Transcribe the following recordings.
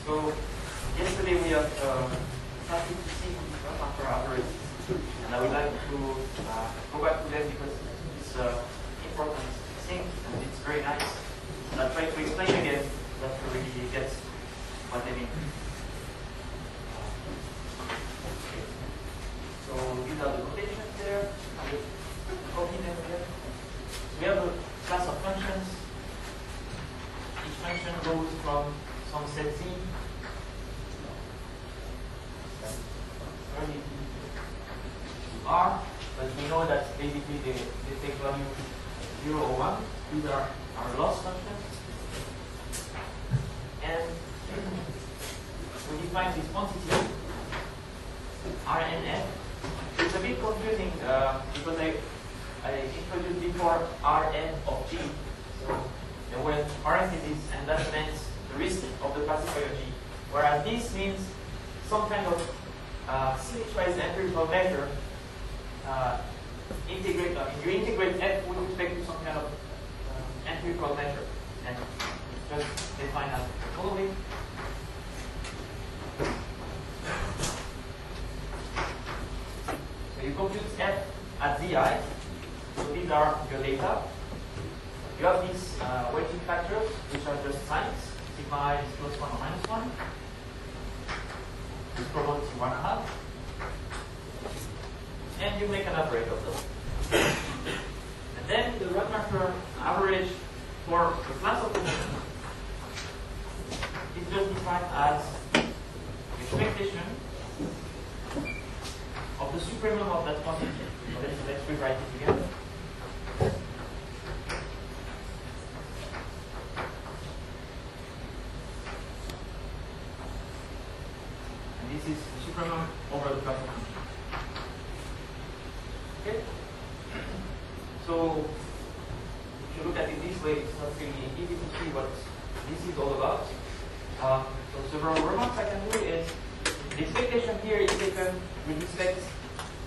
So yesterday we have started to see Rademacher algorithms, and I would like to go back to them because it's important thing and it's very nice. And I'll try to explain again that you really get what I mean. Okay. So these are the notations there. I will copy them here. So we have a class of functions. Each function goes from some set Z to R, but we know that basically they take value 0 or 1. These are our loss functions. And we define this quantity Rnf. It's a bit confusing because I introduced before Rn of G. So there were parentheses, and that meant the risk of the classifier G. Whereas this means some kind of symmetrized empirical measure. You integrate f with respect to some kind of empirical measure, and just define as following. So you compute f at zi. So these are your data. You have these weighting factors, which are just signs. Sigma I is +1 or -1. With probability 1.5. And you make an average of those. And then the Rademacher average for the class of functions is just defined as the expectation of the supremum of that quantity. So let's rewrite it together. And this is the supremum over the class of functions. Okay? So, if you look at it this way, it's not really easy to see what this is all about. So, several remarks I can do is the expectation here is taken with respect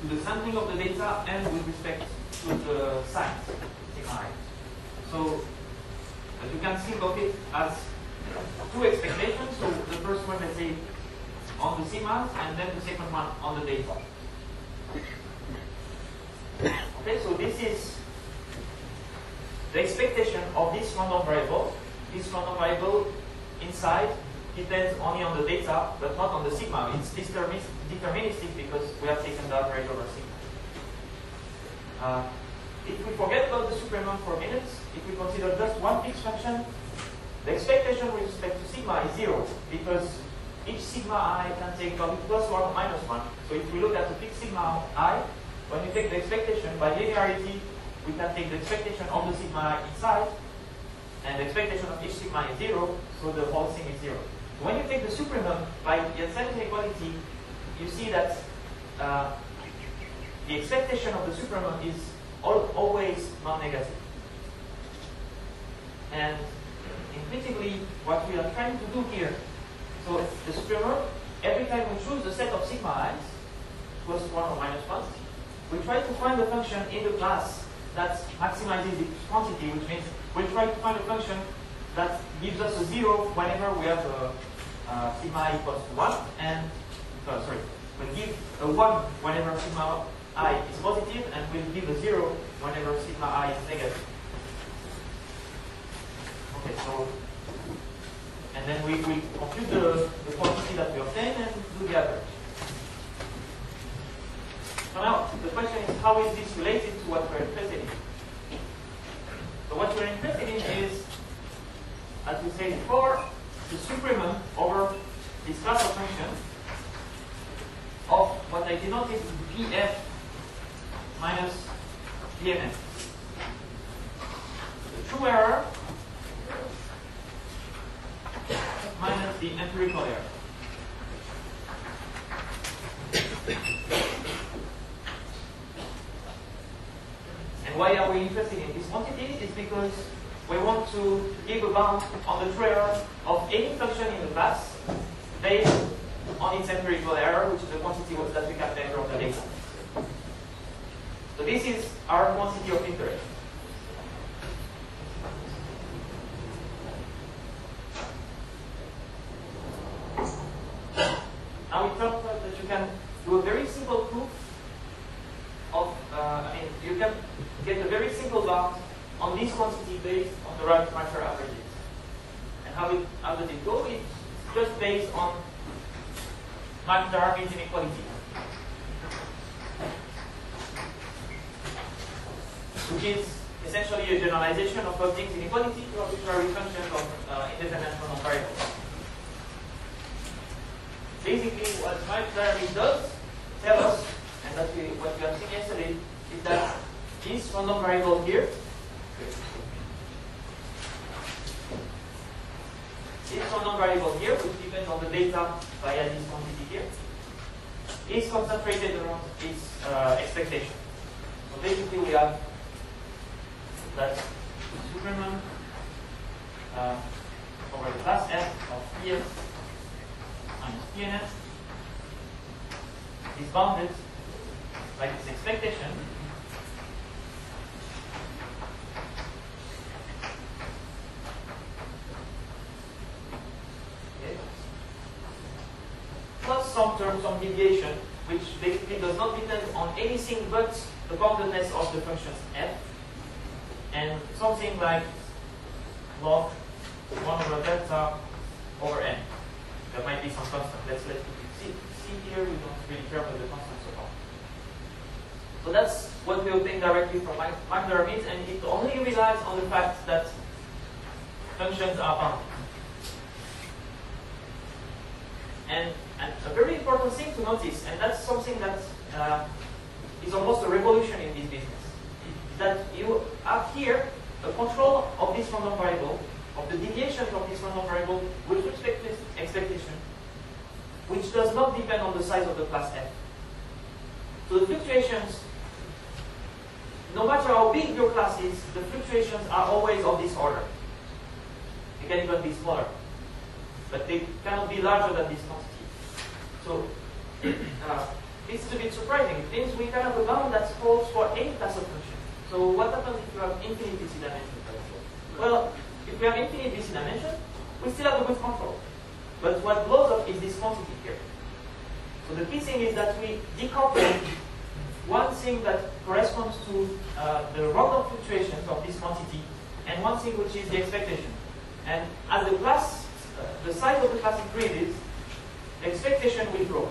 to the sampling of the data and with respect to the signs, sigma I. So, as you can think of it as two expectations. So, the first one, let's say, on the sigmas, and then the second one on the data. Okay, so this is the expectation of this random variable. This random variable inside depends only on the data, but not on the sigma. It's deterministic because we have taken the average over sigma. If we forget about the supremum for a minute, if we consider just one fixed function, the expectation with respect to sigma is 0 because each sigma I can take value +1 or -1. So if we look at the fixed sigma I, when we take the expectation, by linearity, we can take the expectation of the sigma inside, and the expectation of each sigma is 0, so the whole thing is 0. So when you take the supremum, by the uncertainty inequality, you see that the expectation of the supremum is always non-negative. And intuitively, what we are trying to do here, so the supremum, every time we choose a set of sigma i's, +1 or -1, we try to find a function in the class that maximizes its quantity, which means we try to find a function that gives us a 0 whenever we have a sigma I equals to 1, and we'll give a 1 whenever sigma I is positive, and we'll give a 0 whenever sigma I is negative. Okay, so, and then we compute the quantity that we obtain and do the average. So now, the question is, how is this related to what we're interested in? So what we're interested in is, as we said before, the supremum over this class of functions of what I denoted as Pf minus Pmn. The true error minus the empirical error. And why are we interested in this quantity? Is because we want to give a bound on the true error of any function in the class based on its empirical error, which is the quantity that we can measure of the data. So this is our quantity of interest. Now we talked about that you can do a very simple proof of, you can get a very simple bound on this quantity based on the Rademacher averages. And how does it go? It's just based on Darwin's inequality, which is essentially a generalization of Hobding's inequality to arbitrary functions of independent random variables. Basically, what Darwin does tell us, and that what we have seen yesterday, is that this random variable here, which depends on the data via this quantity here, is concentrated around its expectation. So basically, we have that Superman over the class F of Pf minus Pnf is bounded by this expectation plus some term, some deviation, which basically does not depend on anything but the boundedness of the functions f, and something like log 1 over delta over n. There might be some constant. Let's put it C here. We don't really care about the constant so far. So that's what we obtain directly from McDermott, and it only relies on the fact that functions are bounded. And a very important thing to notice, and that's something that is almost a revolution in this business, is that you have here a control of this random variable, of the deviation of this random variable with respect to expectation, which does not depend on the size of the class F. So the fluctuations, no matter how big your class is, the fluctuations are always of this order. They can even be smaller, but they cannot be larger than this quantity. So this is a bit surprising. It means we can have a bound that holds for any class of function. So what happens if you have infinite DC dimension, for example? Well, if we have infinite DC dimension, we still have a good control. But what blows up is this quantity here. So the key thing is that we decouple one thing that corresponds to the random fluctuations of this quantity, and one thing which is the expectation. And as the class, the size of the class increases, the expectation will grow.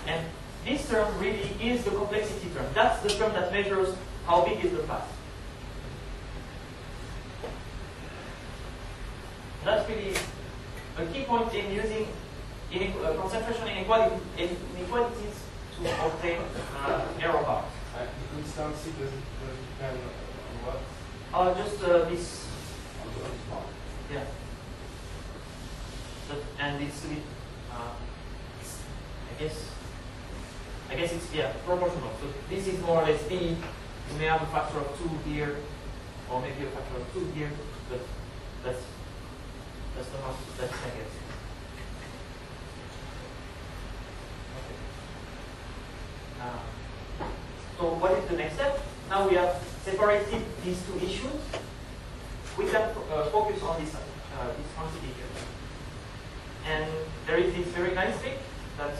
And this term really is the complexity term. That's the term that measures how big is the class. That's really a key point in using concentration inequalities to obtain error bars. The constancy doesn't depend on what? Just this. Yeah. And it's a bit, I guess it's, yeah, proportional. So this is more or less B. You may have a factor of 2 here, or maybe a factor of 2 here, but that's the most, that's I guess. Okay. So what is the next step? Now we have separated these two issues. We can focus on this quantity here. And there is this very nice trick that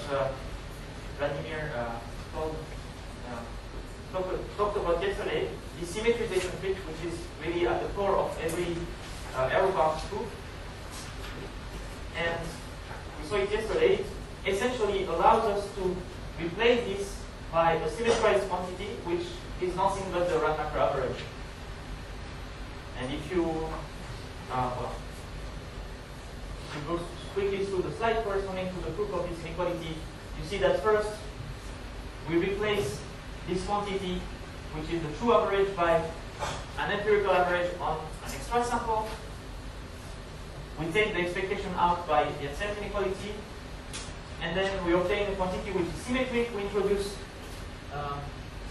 Rademacher talked about yesterday, the symmetrization trick, which is really at the core of every error bar proof. And we saw it yesterday. It essentially allows us to replace this by a symmetrized quantity, which is nothing but the Rademacher average. And if you go quickly through the slide corresponding to the proof of this inequality, you see that first we replace this quantity, which is the true average, by an empirical average on an extra sample. We take the expectation out by the itself inequality, and then we obtain a quantity which is symmetric. We introduce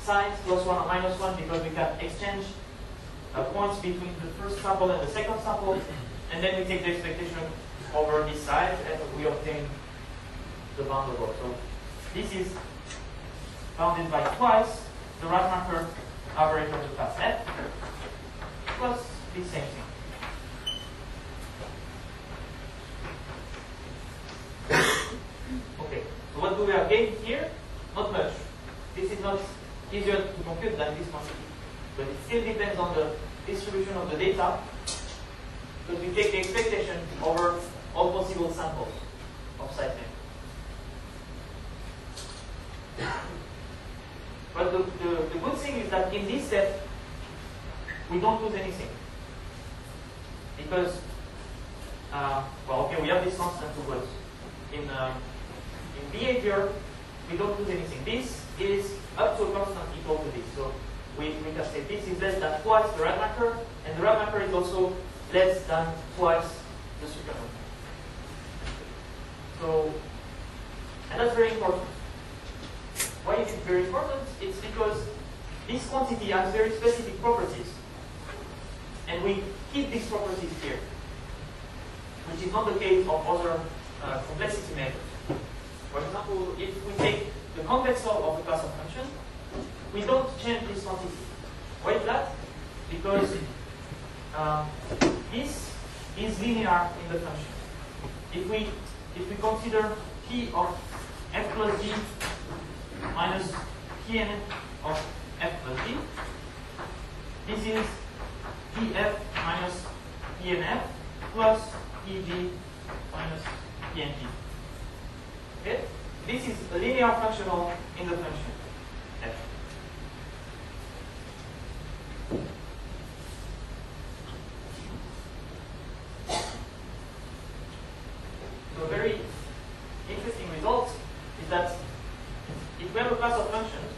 signs +1 or -1 because we can exchange points between the first sample and the second sample, and then we take the expectation over this side, and we obtain the bound above. So this is bounded by twice the Rademacher average of the class F plus the same thing. we have gained here? Not much. This is not easier to compute than this quantity. But it still depends on the distribution of the data. Because we take the expectation over all possible samples of site name. But the good thing is that in this step, we don't lose anything. Because, well, okay, we have this constant to words. In behavior, we don't lose anything. This is up to a constant equal to this. So we can say this is less than twice the Rademacher, and the Rademacher is also less than twice the supremum. So, and that's very important. Why is it very important? It's because this quantity has very specific properties. And we keep these properties here, which is not the case of other complexity methods. For example, if we take the convex solve of the class of function, we don't change this quantity. Why is that? Because this is linear in the function. If we consider p of f plus d minus pn of f plus d, this is pf minus pnf plus pg minus png. Okay? This is a linear functional in the function f. So a very interesting result is that if we have a class of functions,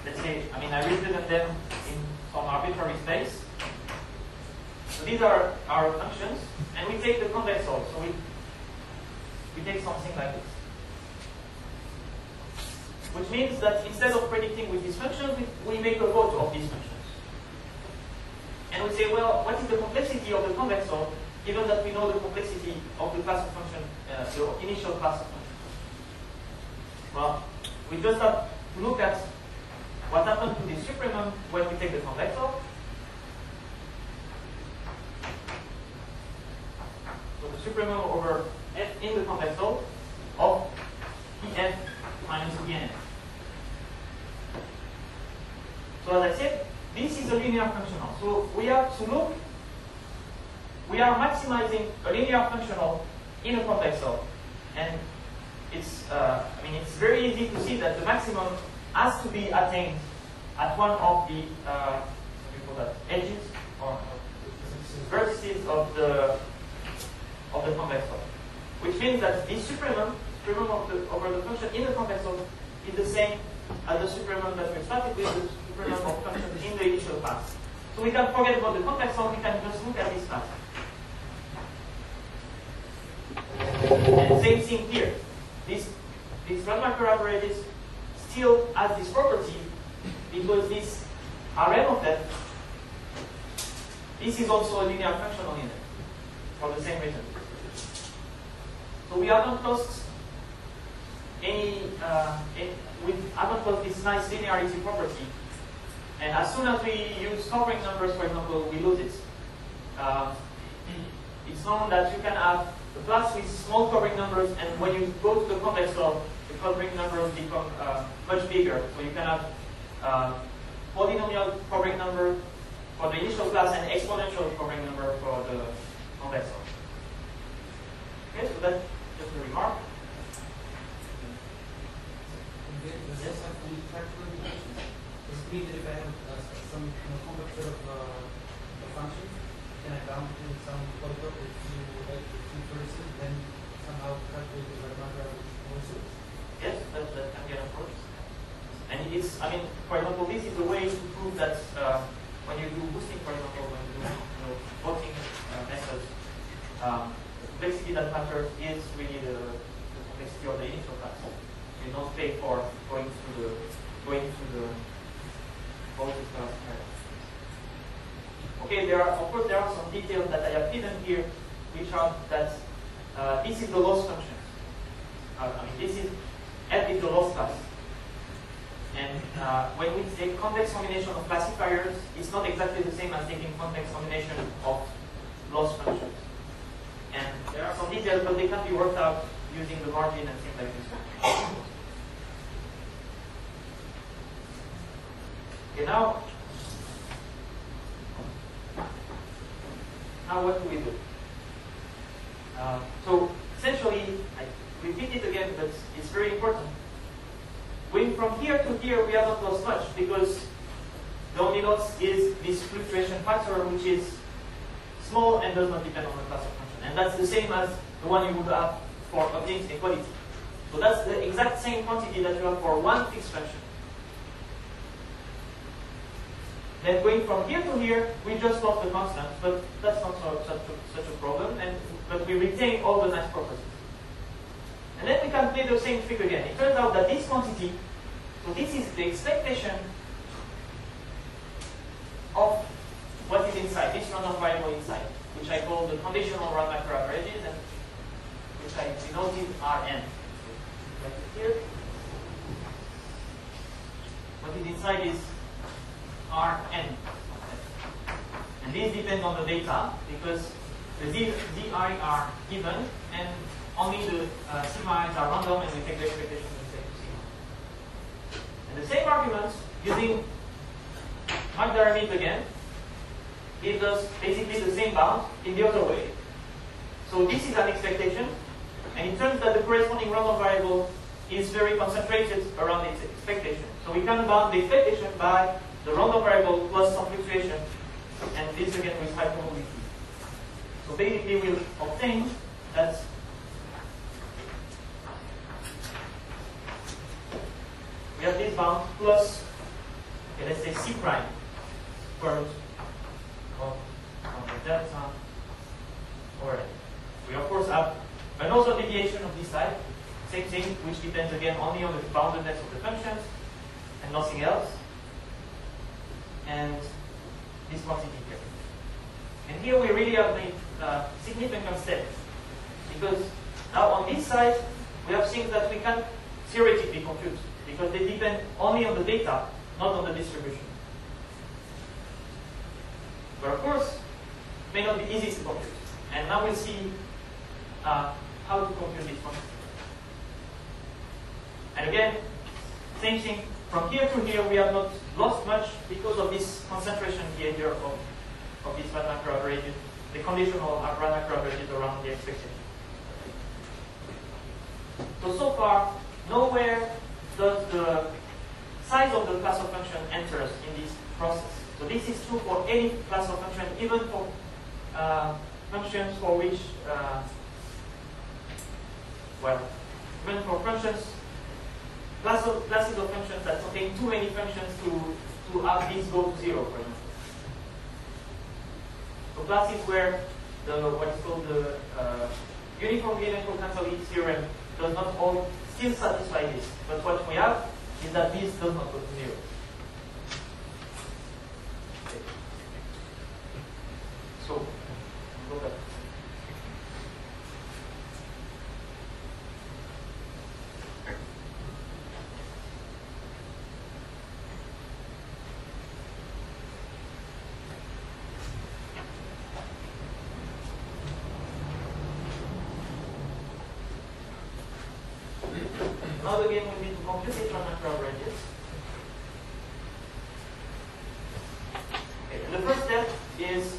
let's say, I represent them in some arbitrary space. So these are our functions, and we take the convex solve. So we take something like this. Which means that instead of predicting with these functions, we make a vote of these functions. And we say, well, what is the complexity of the convex solve, given that we know the complexity of the class of function, the initial class of functions? Well, we just have to look at what happened to the supremum when we take the convex solve. So the supremum over f in the convex solve of pf minus pnf. So as I said, this is a linear functional. So we have to look, we are maximizing a linear functional in a convex solve. And it's, it's very easy to see that the maximum has to be attained at one of the edges or vertices of the convex solve, which means that the supremum over the function in the convex solve is the same as the supremum that we started with, the supremum of function in the initial class. So we can forget about the convex solve, we can just look at this class. And same thing here. This Rademacher apparatus still has this property because this Rm of f, this is also a linear functional in it for the same reason. So we haven't lost we haven't lost this nice linearity property. And as soon as we use covering numbers, for example, we lose it. It's known that you can have a class with small covering numbers, and when you go to the convex solve, the covering numbers become much bigger. So you can have polynomial covering number for the initial class and exponential covering number for the convex solve. Okay, so that's just a remark. Yes, I have any practical implications. Does it mean that if I have some complex set of functions, can I bound to some polytope with two vertices, then somehow calculate the Rademacher also? Yes, that can be an approach. And it's, for example, this is a way to prove that when you do boosting, for example, when you do voting methods, the complexity that matters is really the complexity of the initial class. You don't pay for going through the voting class. Okay, of course there are some details that I have hidden here, which are that this is the loss function. This is f is the loss class. And when we take convex combination of classifiers, it's not exactly the same as taking convex combination of loss functions. And there are some details, but they can be worked out using the margin and things like this. Okay, now what do we do? So essentially, I repeat it again, but it's very important. Going from here to here, we have not lost much because the only loss is this fluctuation factor, which is small and does not depend on the class of function. And that's the same as the one you would have for obtaining equality. So that's the exact same quantity that you have for one fixed function. Then going from here to here, we just lost the constant, but that's not such a problem, but we retain all the nice properties. And then we can play the same trick again. It turns out that this quantity, so this is the expectation of what is inside, this random variable inside, which I call the conditional Rademacher averages, and which I denoted Rn. Right here. What is inside is Rn. And these depend on the data, because the Zi are given, and only the sigma i's are random, and we take the expectation of the same sigma. And the same arguments, using Mach derivative again, gives us basically the same bound in the other way. So this is an expectation, and it turns that the corresponding random variable is very concentrated around its expectation. So we can bound the expectation by the random variable plus some fluctuation, and this again with high probability. So basically we'll obtain that we have this bound plus, okay, let's say C prime square root of the delta over n. We of course have another deviation of this type, same thing, which depends again only on the boundedness of the functions and nothing else. And this quantity here. And here we really have made significant steps, because now on this side we have things that we can theoretically compute, because they depend only on the data, not on the distribution. But of course, it may not be easy to compute. And now we'll see how to compute this function. And again, same thing. From here to here, we have not lost much because of this concentration behavior of this Rademacher averages, the conditional Rademacher averages around the expectation. So far, nowhere does the size of the class of function enter us in this process. So this is true for any class of function, even for functions for which, even for functions, classes of functions that contain too many functions to have this go to 0, for example. So classes where what is called the uniformly identical cancellability theorem does not all still satisfy this. But what we have is that this does not go to 0. Okay. So, go back. Now again we need to compute the Rademacher averages. Okay, the first step is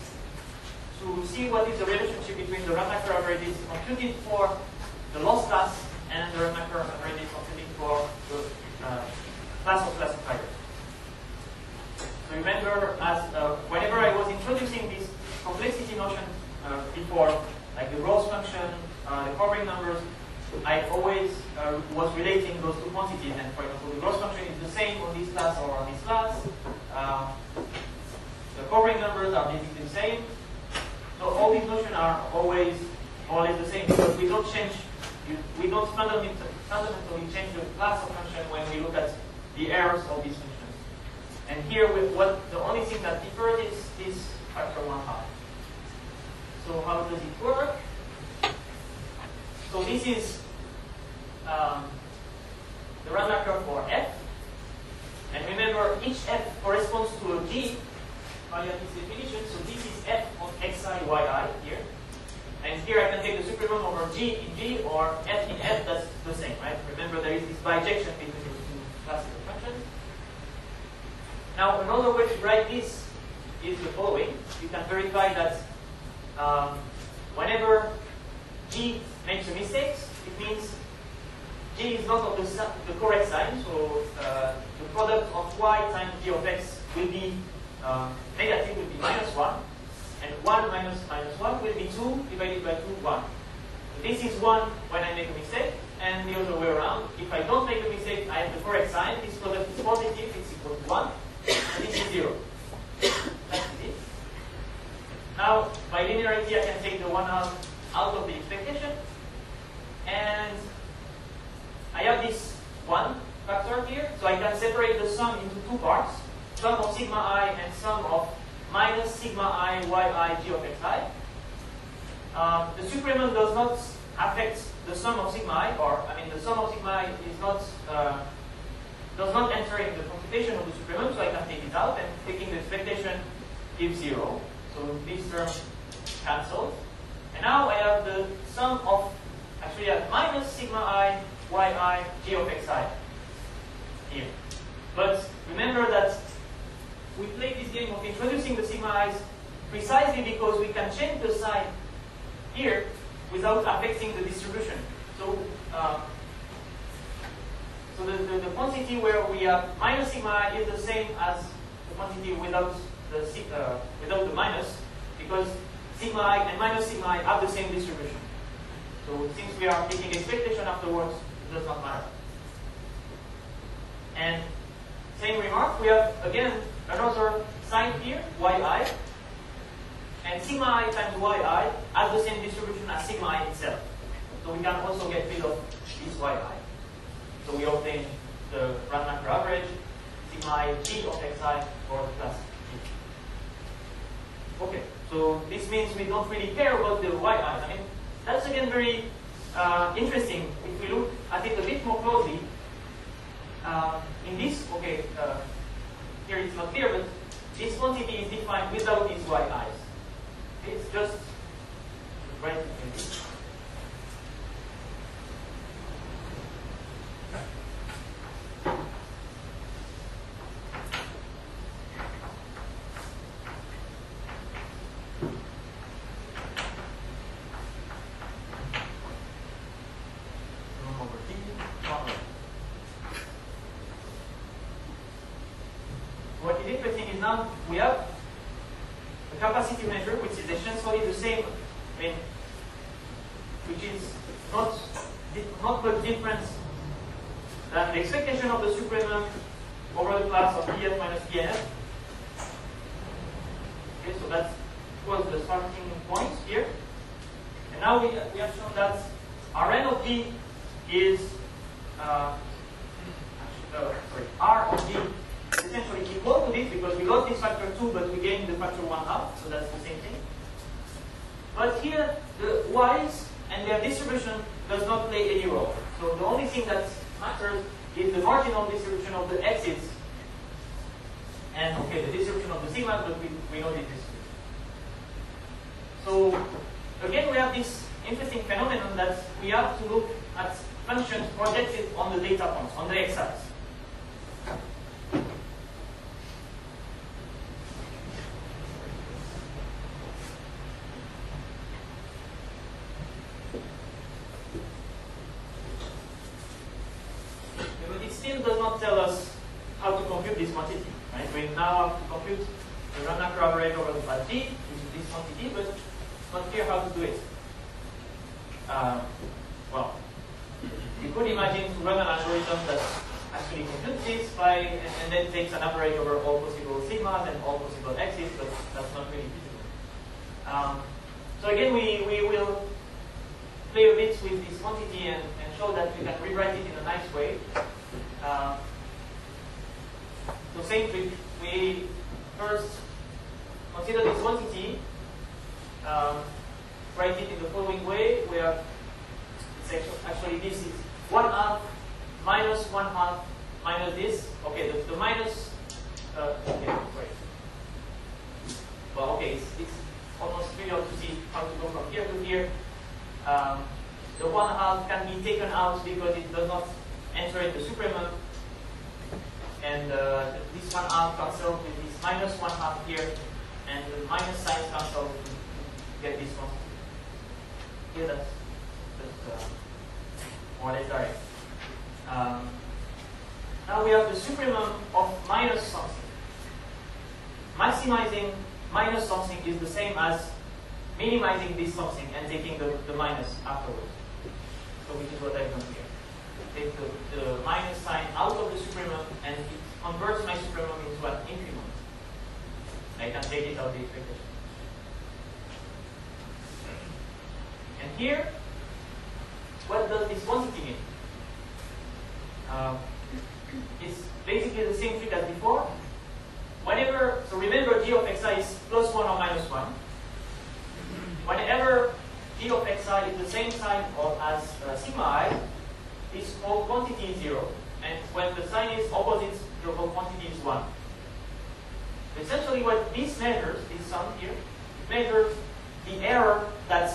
to see what is the relationship between the Rademacher averages computed for the loss class and the Rademacher averages computed for the class of classifiers. So remember, as whenever I was introducing this complexity notion before, like the gross function, the covering numbers, I always was relating those two quantities. And for example, the gross function is the same on this class or on this class. The covering numbers are basically the same. So all these notions are always more or less the same, because we don't change, we don't fundamentally change the class of function when we look at the errors of these functions. And here, the only thing that differs is this factor 1/2. So how does it work? So this is the Rademacher for f. And remember, each f corresponds to a g via this definition. So this is f of xi, yi here. And here I can take the supremum over G in G or F in F, that's the same, right? Remember there is this bijection between the two classical functions. Now another way to write this is the following. You can verify that whenever G makes a mistake, it means G is not of the correct sign, so the product of Y times G of X will be negative, will be -1. And 1 minus 1 will be 2 divided by 2, 1. So this is 1 when I make a mistake, and the other way around. If I don't make a mistake, I have the correct sign. This product is positive, it's equal to 1, and this is 0. That's it. Now, by linearity, I can take the 1/2 out of the expectation, and I have this 1 factor here, so I can separate the sum into 2 parts, sum of sigma I and sum of minus sigma I yi g of xi. The supremum does not affect the sum of sigma I, or I mean the sum of sigma I is not does not enter in the computation of the supremum, so I can take it out, and taking the expectation gives 0. So this term cancels. And now I have the sum of, actually I have minus sigma I yi g of xi here. But remember that we play this game of introducing the sigma i's precisely because we can change the sign here without affecting the distribution. So, the quantity where we have minus sigma I is the same as the quantity without the minus, because sigma I and minus sigma I have the same distribution. So since we are taking expectation afterwards, it does not matter. And same remark, we have again another sign here, yi, and sigma I times yi has the same distribution as sigma I itself. So we can also get rid of this yi. So we obtain the Rademacher average, sigma I g of xi for the class G. Okay, so this means we don't really care about the yi. I mean, that's again very interesting if we look at it a bit more closely. In this, okay, here it's not clear, but this quantity is defined without these yi's. It's just right in this. What is interesting is now we have a capacity measure which is essentially the same, I mean, which is not much different than the expectation of the supremum over the class of df minus dnf. Okay, so that was the starting point here. And now we have shown that Rn of d is R of d is essentially equal to this because we lost this factor 2 but we gained the factor 1/2, so that's the same thing. But here the y's and their distribution does not play any role. So the only thing that matters is the marginal distribution of the x's and okay, the distribution of the sigma, but we know the distribution. So again we have this interesting phenomenon that we have to look at functions projected on the data points, on the x-axis. But it still does not tell us how to compute this quantity. Right? We now have to compute the Rademacher average over the class G, which is this quantity, but it's not clear how to do it. Well, you could imagine to run an algorithm that actually computes this and then takes an average over all possible sigmas and all possible x's, but that's not really feasible. So again, we will play a bit with this quantity and show that we can rewrite it in a nice way. So same trick. We first consider this quantity, write it in the following way, where it's actually this is 1/2 minus 1/2 minus this. Okay, the minus. Okay, sorry. Well, okay, it's almost trivial to see how to go from here to here. The 1/2 can be taken out because it does not enter in the supremum. And this 1/2 cancels with this minus 1/2 here. And the minus signs cancel to get this one. Here that's more or less direct. Now we have the supremum of minus something. Maximizing minus something is the same as minimizing this something and taking the minus afterwards. So which is what I've done here. Take the minus sign out of the supremum and it converts my supremum into an increment. I can take it out of the expectation. And here, what does this quantity mean? It's basically the same trick as before. Whenever, so remember g of xi is plus 1 or minus 1. Whenever g of xi is the same sign as sigma I, this whole quantity is 0. And when the sign is opposite, the whole quantity is 1. Essentially what this measures, this sum here, it measures the error that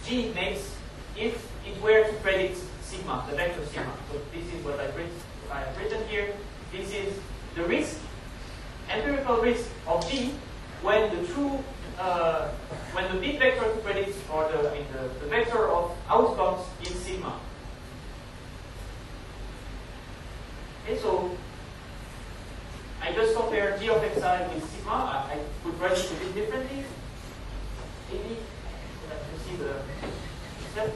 g makes if it were to predict sigma, the vector sigma. So this is what I have written here. This is the risk, empirical risk of g when the true, when the bit vector to predict, or the vector of outcomes is sigma. Okay, so I just compare g of xi with sigma. I could write it a bit differently. Maybe you see the step.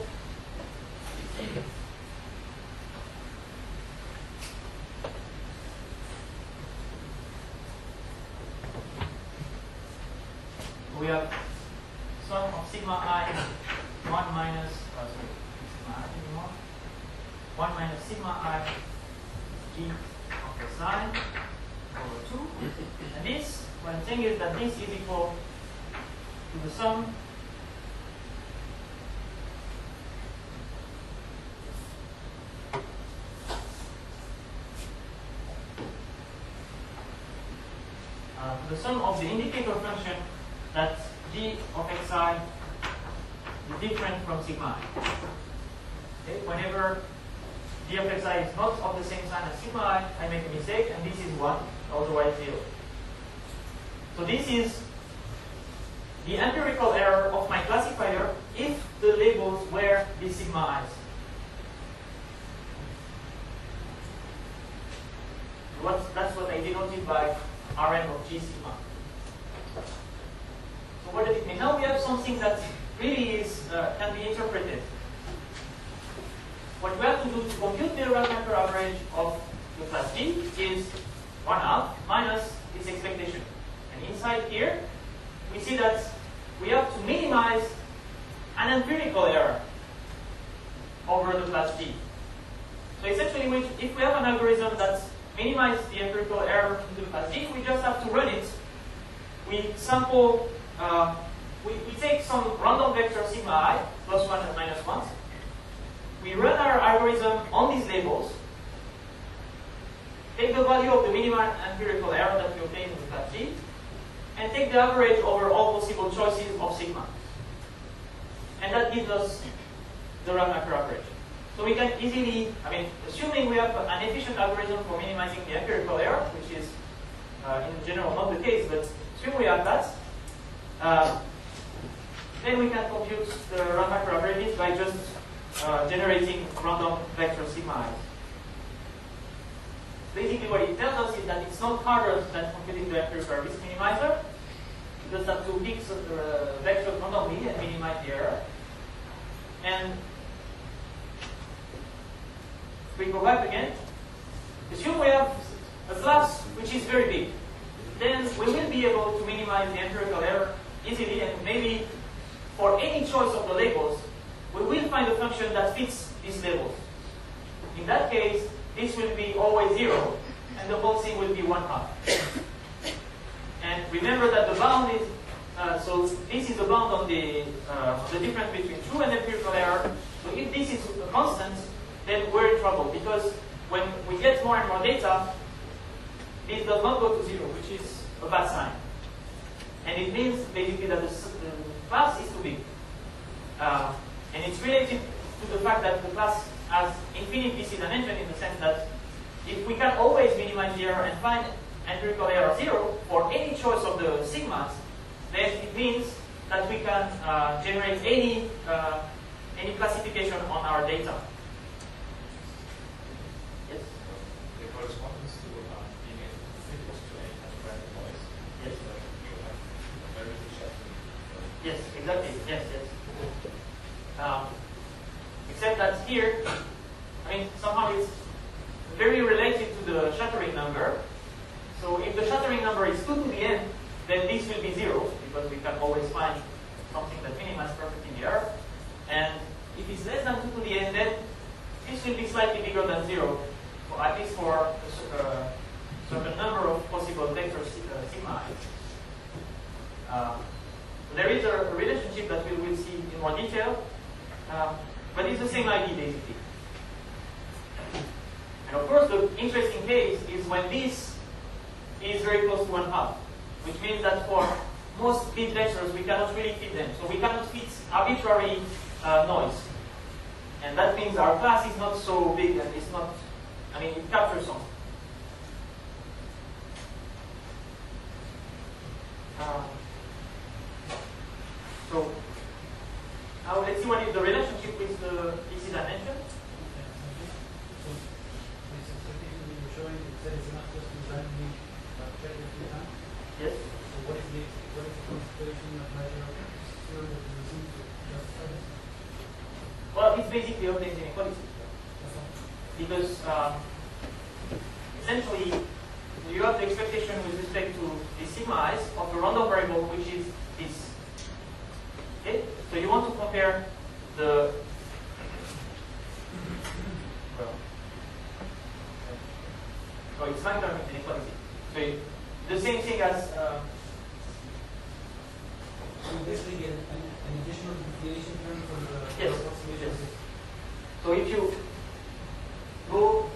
We have sum of sigma I 1 minus sigma I anymore. 1 minus sigma I g of the sine over 2. And this, one thing is that this is equal to the sum of the indicator function that g of xi is different from sigma I. Okay? Whenever g of xi is not of the same sign as sigma I make a mistake, and this is 1, otherwise 0. So this is the empirical error of my classifier if the labels were the sigma i's. That's what I denoted by Rn of g sigma. So what does it mean? Now we have something that really is can be interpreted. What we have to do to compute the Rademacher average of the class G is 1/2 minus its expectation. And inside here, we see that we have to minimize an empirical error over the class G. So essentially, if we have an algorithm that minimizes the empirical error into the class G, we just have to run it. We sample, we take some random vector sigma I, plus 1 and minus 1. We run our algorithm on these labels, take the value of the minimal empirical error that we obtain in the class G, and take the average over all possible choices of sigma. And that gives us the Rademacher average. So we can easily, assuming we have an efficient algorithm for minimizing the empirical error, which is in general not the case, but assume we have that, then we can compute the Rademacher averages by just generating random vector sigma i's. Basically what it tells us is that it's not harder than computing the empirical risk minimizer. You just have to pick the vectors randomly and minimize the error. And if we go back again, assume we have a class which is very big. Then we will be able to minimize the empirical error easily, and maybe for any choice of the labels, we will find a function that fits these labels. In that case, this will be always 0, and the whole thing will be 1/2. And remember that the bound is, so this is the bound on the difference between true and empirical error. So if this is a constant, then we're in trouble, because when we get more and more data, this does not go to 0, which is a bad sign. And it means basically that the class is too big. And it's related to the fact that the class has infinite DC dimension in the sense that if we can always minimize the error and find empirical error 0 for any choice of the sigmas, then it means that we can generate any classification on our data. Yes? The correspondence to being able to fit it to any kind of random noise. Yes. So you have a very good shuttering. Yes, exactly. Yes, yes. Except that here, I mean, somehow it's very related to the shattering number. So if the shattering number is 2 to the n, then this will be 0, because we can always find something that minimizes perfectly the error. And if it's less than 2 to the n, then this will be slightly bigger than 0, or at least for a certain number of possible vector sigma i. There is a relationship that we will see in more detail, but it's the same idea basically. And of course, the interesting case is when this is very close to 1/2, which means that for most bit vectors we cannot really fit them. So we cannot fit arbitrary noise. And that means our class is not so big and it's not, I mean, it captures some. So now let's see what is the relationship with the DC dimension. So this expectation that you're showing, it said it's not just randomly checked every time. Yes. So what is the concentration of measure zero that you receive to justify this? Well, it's basically obtains inequality. That's all. Because essentially you have the expectation with respect to the sigma i's of a random variable, which is this. Okay? So you want to compare the so it's not term inequality. So the same thing as So you basically get an additional deviation term for the Yes. approximation. Yes. So if you go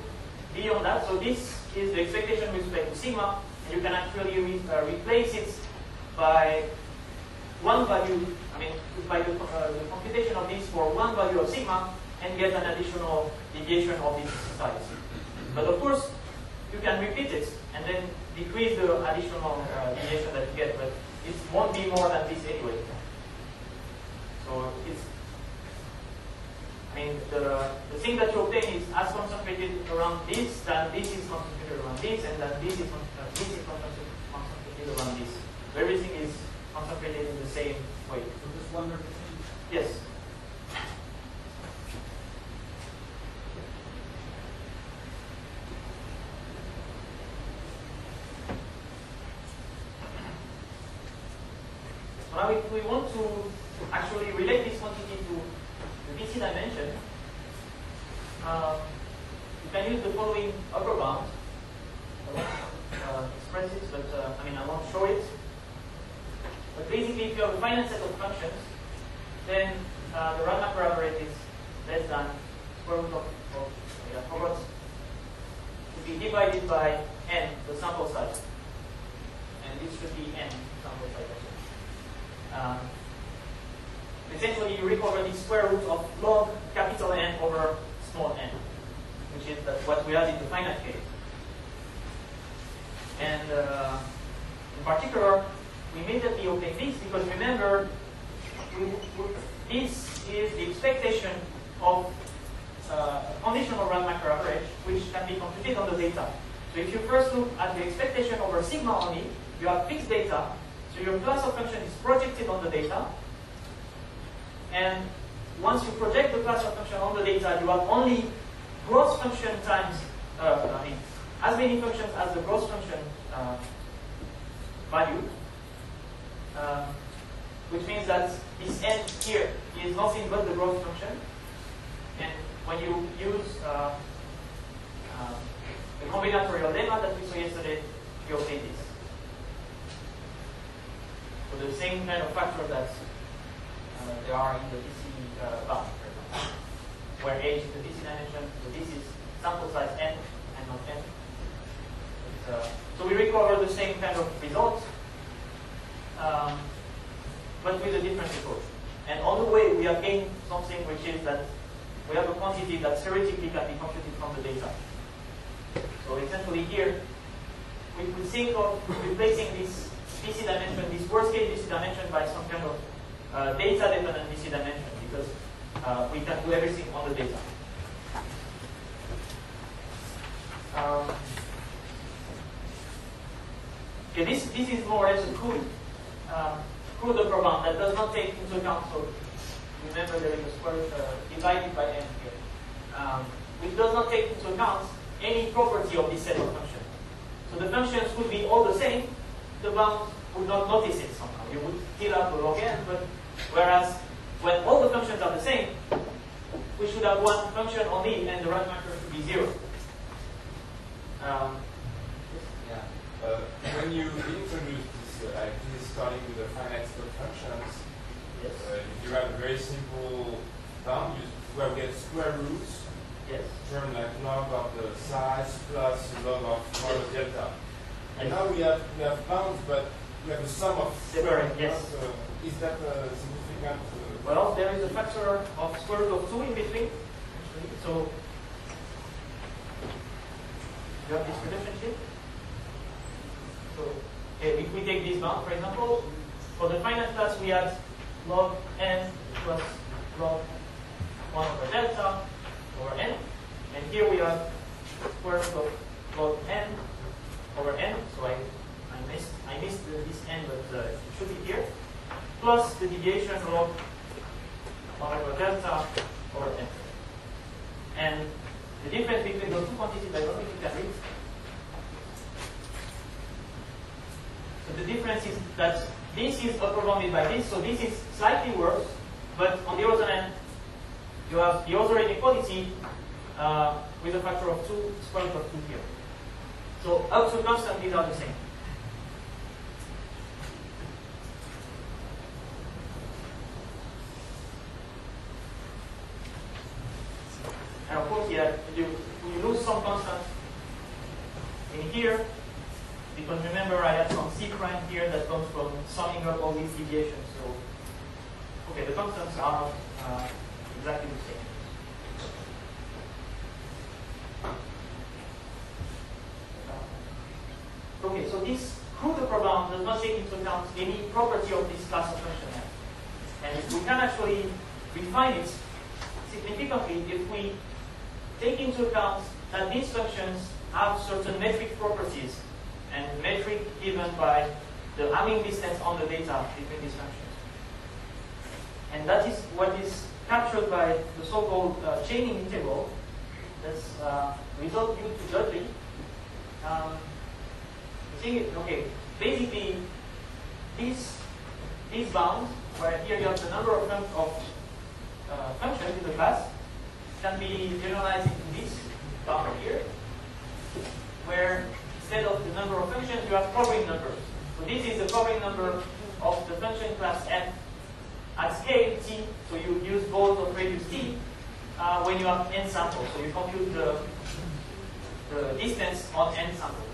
beyond that, so this is the expectation with respect to sigma, and you can actually replace it by one value, I mean, by the computation of this for one value of sigma, and get an additional deviation of this size. But of course, you can repeat it and then decrease the additional deviation that you get, but it won't be more than this anyway. So it's, I mean, the thing that you obtain is as concentrated around this, then this is concentrated around this, and then this is concentrated around this. So everything is concentrated in the same way. So just one repetition. Yes. Now if we want to actually relate this quantity to the DC dimension, you can use the following upper bound. I won't express it, but I mean I won't show it. But basically, if you have a finite set of functions, then the Rademacher average is less than square root of I forgot, to be divided by n, the sample size. And this should be n, sample size also. Essentially, you recover the square root of log capital N over small n, which is what we have in the finite case. And in particular, we immediately obtain this because remember, this is the expectation of conditional Rademacher average, which can be computed on the data. So if you first look at the expectation over sigma only, you have fixed data. So your class of function is projected on the data. And once you project the class of function on the data, you have only gross function times, I mean, as many functions as the gross function value. Which means that this n here is nothing but the gross function. And when you use the combinatorial lemma that we saw yesterday, you obtain this. So the same kind of factor that there are in the DC bound, for example, where h is the DC dimension, so this is sample size n and not n. So we recover the same kind of result, but with a different approach. And on the way, we have gained something which is that we have a quantity that theoretically can be computed from the data. So essentially here, we could think of replacing this DC dimension, this worst case DC dimension, by some kind of data-dependent DC dimension, because we can do everything on the data. Okay, this is more or less a crude program that does not take into account, so remember there is a square divided by n here, which does not take into account any property of this set of functions. So the functions would be all the same, the bound would not notice it somehow. You would still have the log n, but whereas when all the functions are the same, we should have one function only and the Rademacher should be 0. When you introduce this idea starting with the finite scope functions, yes. If you have a very simple bound, you get square roots, yes. term like log of the size plus log of model delta. And now we have bounds, but we have a sum of square roots. Yes. Is that significant? Well, there is a factor of square root of 2 in between, actually. So you have this relationship. So if we take this bound, for example, for the finite class we had log n plus log 1 over delta over n, and here we have square root of log n over n. So I missed this n, but it should be here, plus the deviation log 1 over delta over n. And the difference between those two quantities, I don't think you can read. So the difference is that this is overwhelmed by this, so this is slightly worse, but on the other hand, you have the other inequality with a factor of 2, square root of 2 here. So up to constant, these are the same. And of course, yeah, you lose some constant in here, because remember I had some C prime here that comes from summing up all these deviations. So, okay, the constants are exactly the same. Okay, so this crude program does not take into account any property of this class of function f. And we can actually refine it significantly if we take into account that these functions have certain metric properties, and metric given by the Hamming distance on the data between these functions. And that is what is captured by the so-called chaining integral. That's result due to Dudley. Okay, basically these bounds, where here you have the number of functions in the class, can be generalized into this bound here, where instead of the number of functions, you have covering numbers. So this is the covering number of the function class f at scale t. So you use both of radius t when you have n samples. So you compute the distance on n samples.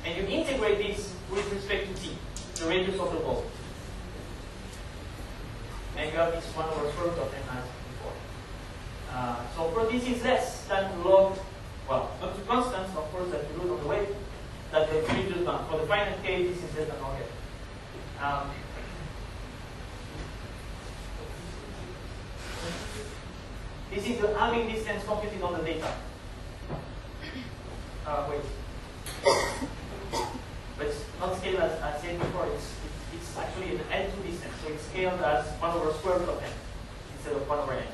And you integrate this with respect to t, the radius of the ball. And you have this 1 over square root of n as before. So for this is less than log, well, up to constants, of course, that you lose on the way, that the previous bound. For the finite case, this is less than log n. This is the Hamming distance computed on the data. Wait. But it's not scaled as I said before, it's actually an L2 distance, so it's scaled as 1 over square root of n instead of 1 over n.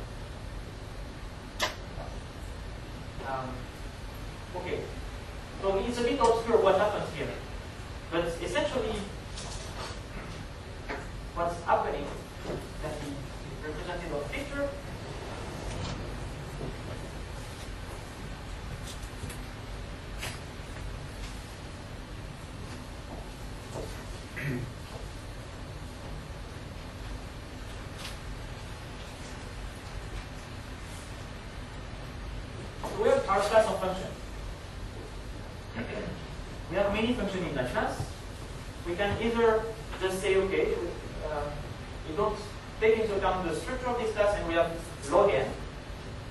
Okay, so it's a bit obscure what happens here, but essentially what's happening can be represented on a picture. So we have our class of functions. We have many functions in that class. We can either just say, okay, you don't take into account the structure of this class and we have log n.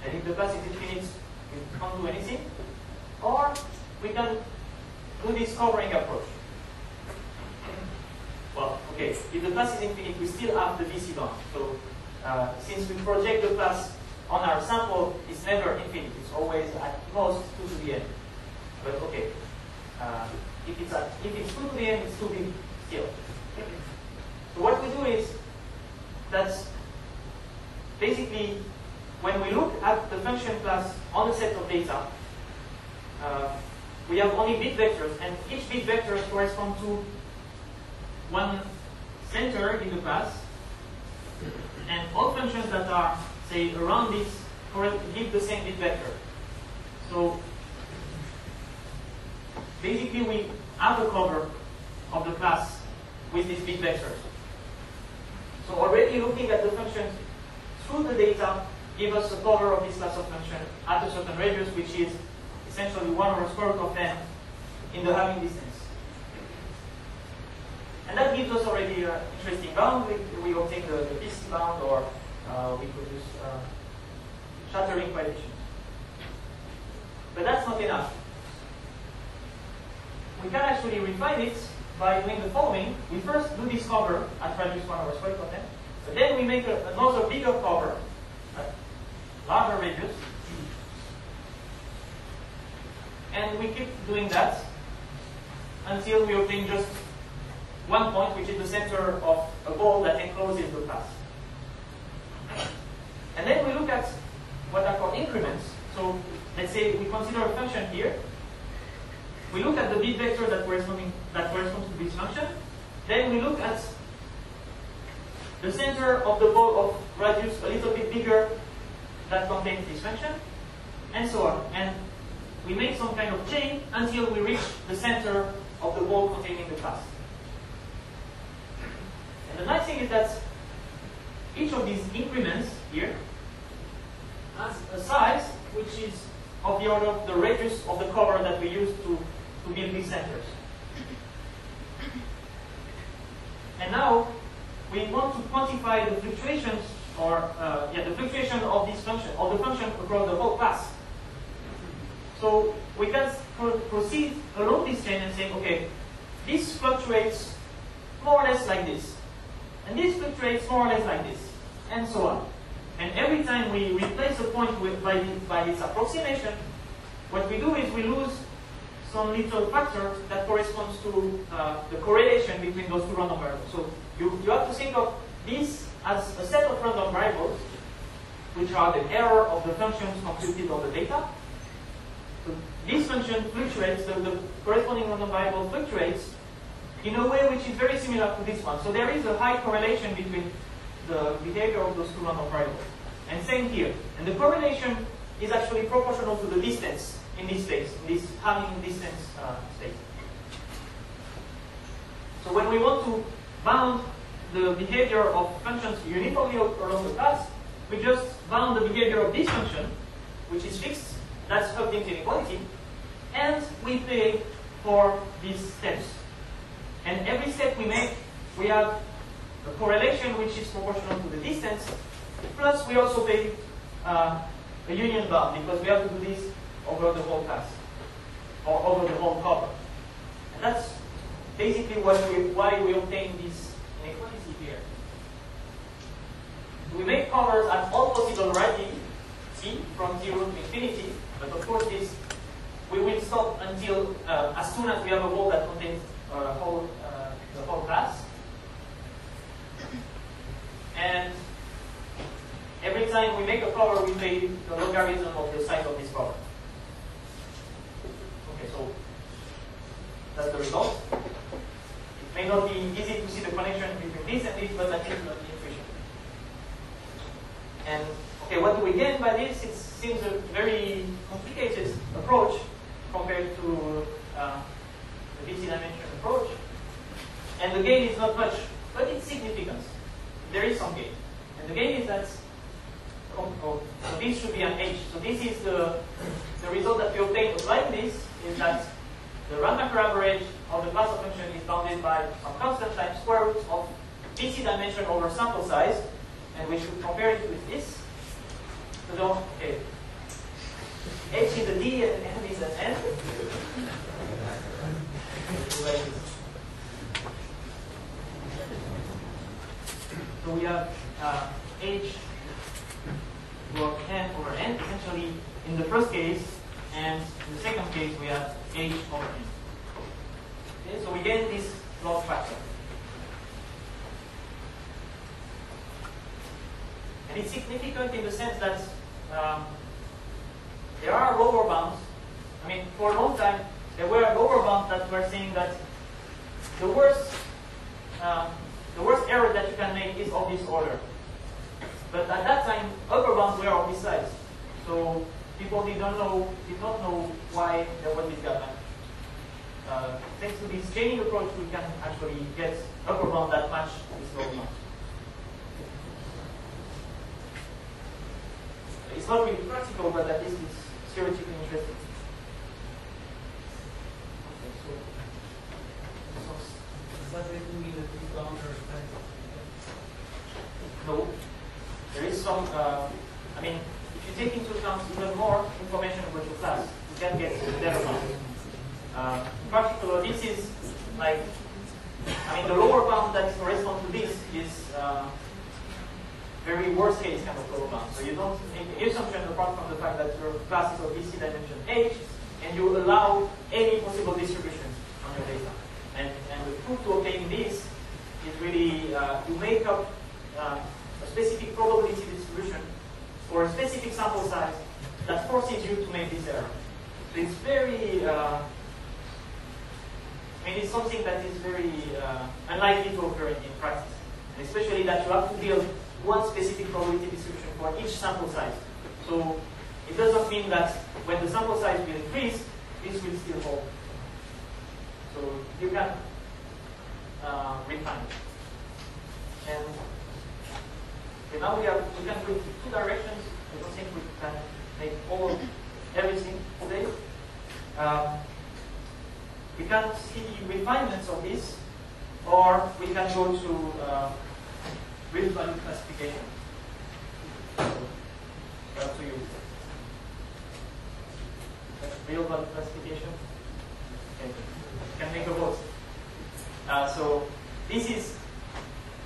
And if the class is infinite, we can't do anything. Or we can do this covering approach. Well, okay, if the class is infinite, we still have the VC bound. So since we project the class on our sample, it's never infinite. It's always at most 2 to the n. But okay, if it's 2 to the n, it's too big still. So what we do is that basically when we look at the function class on a set of data, we have only bit vectors, and each bit vector corresponds to one center in the class, and all functions that are, say, around this give the same bit vector. So basically we have a cover of the class with these bit vectors. So already looking at the functions through the data give us a cover of this class of function at a certain radius, which is essentially 1 over square root of n in the Hamming distance. And that gives us already an interesting bound. We obtain the BC bound, or we could use shattering coefficient. But that's not enough. We can actually refine it by doing the following. We first do this cover at radius 1 over square root of n, but then we make another bigger cover at larger radius. And we keep doing that until we obtain just one point, which is the center of a ball that encloses the class. And then we look at what are called increments. So let's say we consider a function here. We look at the bit vector that corresponds to this function. Then we look at the center of the ball of radius a little bit bigger that contains this function, and so on. And we make some kind of chain until we reach the center of the ball containing the class. And the nice thing is that each of these increments here has a size which is of the order of the radius of the cover that we use to build these centers. And now we want to quantify the fluctuations, or the fluctuation of this function, of the function across the whole class. So we can proceed along this chain and say, okay, this fluctuates more or less like this, and this fluctuates more or less like this, and so on. And every time we replace a point by this approximation, what we do is we lose some little factor that corresponds to the correlation between those two random variables. So you have to think of this as a set of random variables, which are the error of the functions computed on the data. So this function fluctuates, the corresponding random variable fluctuates in a way which is very similar to this one. So there is a high correlation between the behavior of those two random variables. And same here. And the correlation is actually proportional to the distance in this space, in this Hamming distance space. So when we want to bound the behavior of functions uniformly around the class, we just bound the behavior of this function, which is fixed. That's Hopkins inequality. And we pay for these steps. And every step we make, we have a correlation which is proportional to the distance. Plus, we also pay a union bound, because we have to do this over the whole class, or over the whole cover. And that's basically why we obtain this inequality here. We make covers at all possible varieties, C, from 0 to infinity, but of course we will stop until as soon as we have a ball that contains the whole class. And every time we make a cover, we pay the logarithm of the size of this cover. Okay, so that's the result. It may not be easy to see the connection between this and this, but I think it's intuition. And okay, what do we gain by this? It seems a very complicated approach compared to the BC dimension approach. And the gain is not much, but it's significant. There is some gain. And the gain is that, so this should be an H. So this is the result that we obtained applying this, is that the Rademacher average of the class of function is bounded by some constant times square root of BC dimension over sample size. we should compare it with this. So don't, okay. H is a D and M is an N. So we have H log N over N, essentially in the first case, and in the second case we have H over N. Okay, so we get this log factor. And it's significant in the sense that there are lower bounds. I mean, for a long time, there were lower bounds that were saying that the worst error that you can make is of this order. But at that time, upper bounds were of this size. So people did not know why there was this gap. Thanks to this chaining approach, we can actually get upper bound that match this lower bound. It's not really practical, but at least it's theoretically interesting. Okay, so does that really mean that these bounds are static? No. There is some, I mean, if you take into account even more information about your class, you can get better bounds. In particular, this is like, I mean, the lower bound that corresponds to this is very worst case kind of lower bound. So you don't make any assumption apart from the fact that your class is of DC dimension H, and you allow any possible distribution on your data. And the proof to obtain this is really, you make up a specific probability distribution for a specific sample size that forces you to make this error. So it's very, I mean, it's something that is very unlikely to occur in practice. And especially that you have to build one specific probability distribution for each sample size. So it does not mean that when the sample size will increase, this will still hold. So you can refine it. And okay, now we can go in two directions. I don't think we can make everything today. We can see refinements of this, or we can go to real value classification. So, up to you. Real value classification. Okay. You can make a vote. So this is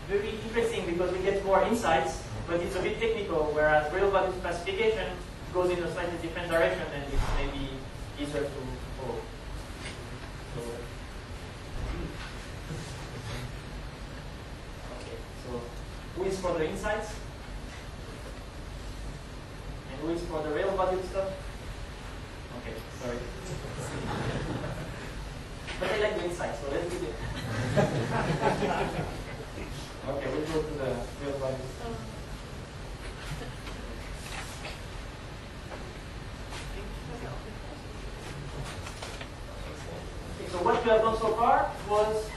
very interesting because we get more insights, but it's a bit technical, whereas real value classification goes in a slightly different direction and it's maybe easier to follow. Okay, so who is for the insights? And who is for the real value stuff? Okay, sorry. But I like the insights, so let's do it. Okay, we'll go to the real value stuff. So what we have done so far was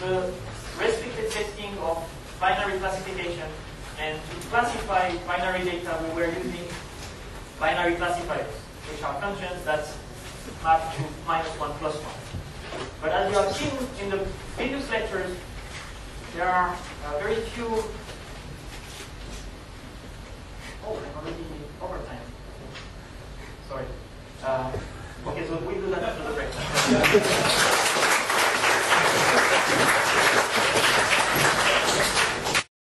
the restricted testing of binary classification, and to classify binary data we were using binary classifiers, which are functions that map to -1 plus 1. But as you have seen in the previous lectures, there are very few